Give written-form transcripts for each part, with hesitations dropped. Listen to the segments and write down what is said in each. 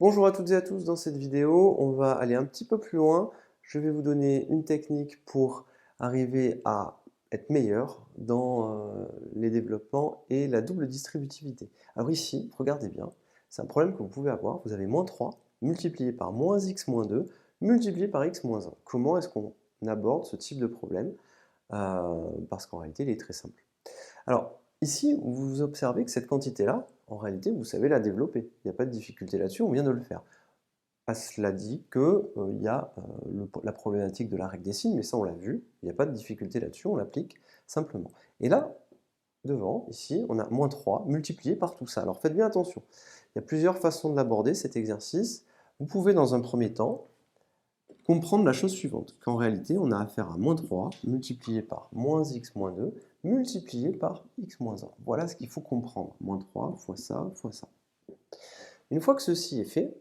Bonjour à toutes et à tous, dans cette vidéo, on va aller un petit peu plus loin. Je vais vous donner une technique pour arriver à être meilleur dans les développements et la double distributivité. Alors ici, regardez bien, c'est un problème que vous pouvez avoir. Vous avez -3 multiplié par -x-2 multiplié par x-1. Comment est-ce qu'on aborde ce type de problème? Parce qu'en réalité, il est très simple. Alors, ici, vous observez que cette quantité-là, en réalité, vous savez la développer. Il n'y a pas de difficulté là-dessus, on vient de le faire. Cela dit qu'il y a la problématique de la règle des signes, mais ça on l'a vu, il n'y a pas de difficulté là-dessus, on l'applique simplement. Et là, devant, ici, on a -3 multiplié par tout ça. Alors faites bien attention, il y a plusieurs façons de l'aborder cet exercice. Vous pouvez dans un premier temps comprendre la chose suivante, qu'en réalité on a affaire à -3 multiplié par -x-2 multiplié par x-1. Voilà ce qu'il faut comprendre, -3 fois ça, fois ça. Une fois que ceci est fait,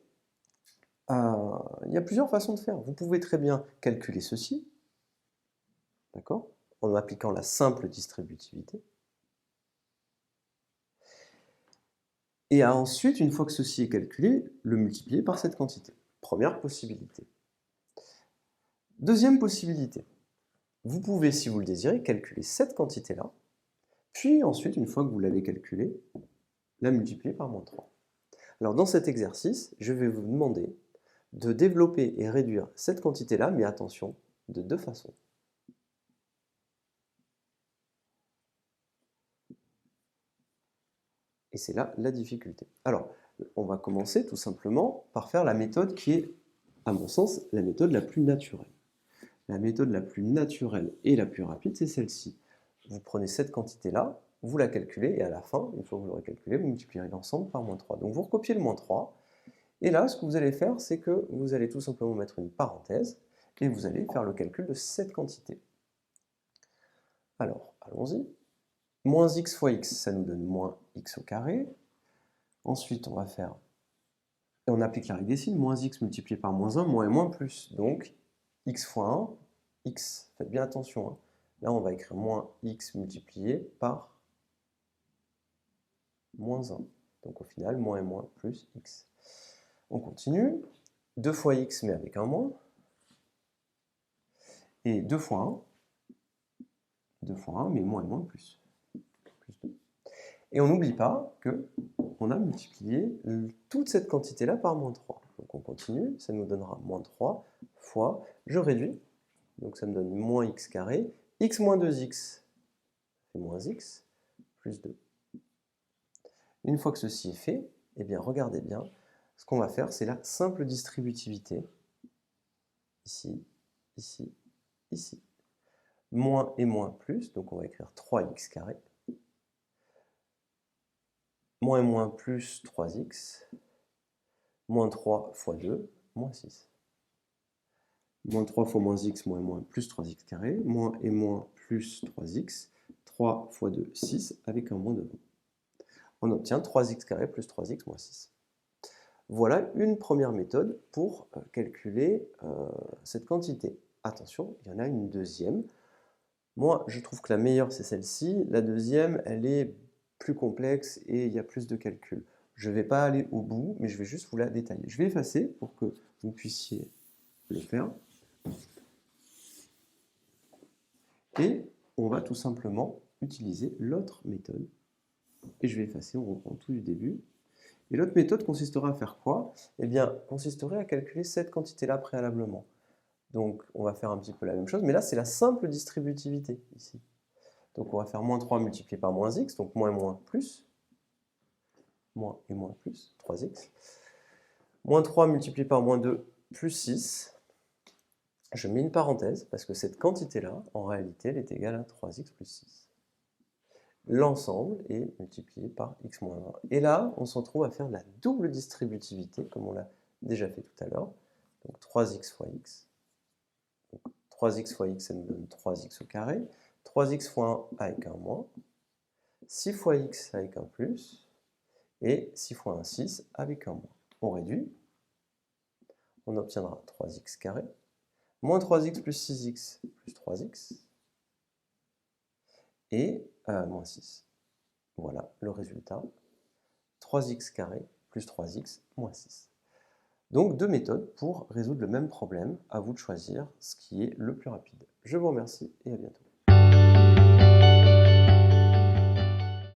il y a plusieurs façons de faire. Vous pouvez très bien calculer ceci, d'accord, en appliquant la simple distributivité. Et ensuite, une fois que ceci est calculé, le multiplier par cette quantité. Première possibilité. Deuxième possibilité, vous pouvez, si vous le désirez, calculer cette quantité-là, puis ensuite, une fois que vous l'avez calculée, la multiplier par -3. Alors dans cet exercice, je vais vous demander de développer et réduire cette quantité-là, mais attention, de deux façons. Et c'est là la difficulté. Alors, on va commencer tout simplement par faire la méthode qui est, à mon sens, la méthode la plus naturelle. La méthode la plus naturelle et la plus rapide, c'est celle-ci. Vous prenez cette quantité-là, vous la calculez, et à la fin, une fois que vous l'aurez calculée, vous multiplierez l'ensemble par -3. Donc vous recopiez le -3, et là, ce que vous allez faire, c'est que vous allez tout simplement mettre une parenthèse, et vous allez faire le calcul de cette quantité. Alors, allons-y. Moins x fois x, ça nous donne moins x au carré. Ensuite, on va faire, et on applique la règle des signes, moins x multiplié par -1, moins et moins plus. Donc, x fois 1, x. Faites bien attention, hein. Là, on va écrire moins x multiplié par -1. Donc, au final, moins et moins plus x. On continue. 2 fois x, mais avec un moins. Et 2 fois 1. 2 fois 1, mais moins et moins plus. Plus 2. Et on n'oublie pas qu'on a multiplié toute cette quantité-là par -3. Donc on continue, ça nous donnera -3 fois, je réduis, donc ça me donne moins x carré, x moins 2x fait moins x, plus 2. Une fois que ceci est fait, eh bien regardez bien, ce qu'on va faire, c'est la simple distributivité, ici, ici, ici. Moins et moins plus, donc on va écrire 3x carré, moins et moins plus 3x, moins 3 fois 2, moins 6. Moins 3 fois moins x, moins et moins plus 3x carré, moins et moins plus 3x, 3 fois 2, 6, avec un moins devant. On obtient 3x carré plus 3x moins 6. Voilà une première méthode pour calculer cette quantité. Attention, il y en a une deuxième. Moi, je trouve que la meilleure, c'est celle-ci. La deuxième, elle est plus complexe et il y a plus de calculs. Je ne vais pas aller au bout, mais je vais juste vous la détailler. Je vais effacer pour que vous puissiez le faire. Et on va tout simplement utiliser l'autre méthode. Et je vais effacer, on reprend tout du début. Et l'autre méthode consisterait à faire quoi? Eh bien, consisterait à calculer cette quantité-là préalablement. Donc, on va faire un petit peu la même chose, mais là, c'est la simple distributivité, ici. Donc, on va faire -3 multiplié par -x, donc moins et moins plus. Moins et moins plus, 3x. -3 multiplié par -2, plus 6. Je mets une parenthèse, parce que cette quantité-là, en réalité, elle est égale à 3x plus 6. L'ensemble est multiplié par x-1. Et là, on se retrouve à faire la double distributivité, comme on l'a déjà fait tout à l'heure. Donc 3x fois x. Donc 3x fois x, ça nous donne 3x au carré. 3x fois 1 avec un moins. 6 fois x avec un plus. Et 6 fois 1, 6 avec un moins. On réduit. On obtiendra 3x carré. Moins 3x plus 6x plus 3x. Et moins 6. Voilà le résultat. 3x carré plus 3x moins 6. Donc deux méthodes pour résoudre le même problème. À vous de choisir ce qui est le plus rapide. Je vous remercie et à bientôt.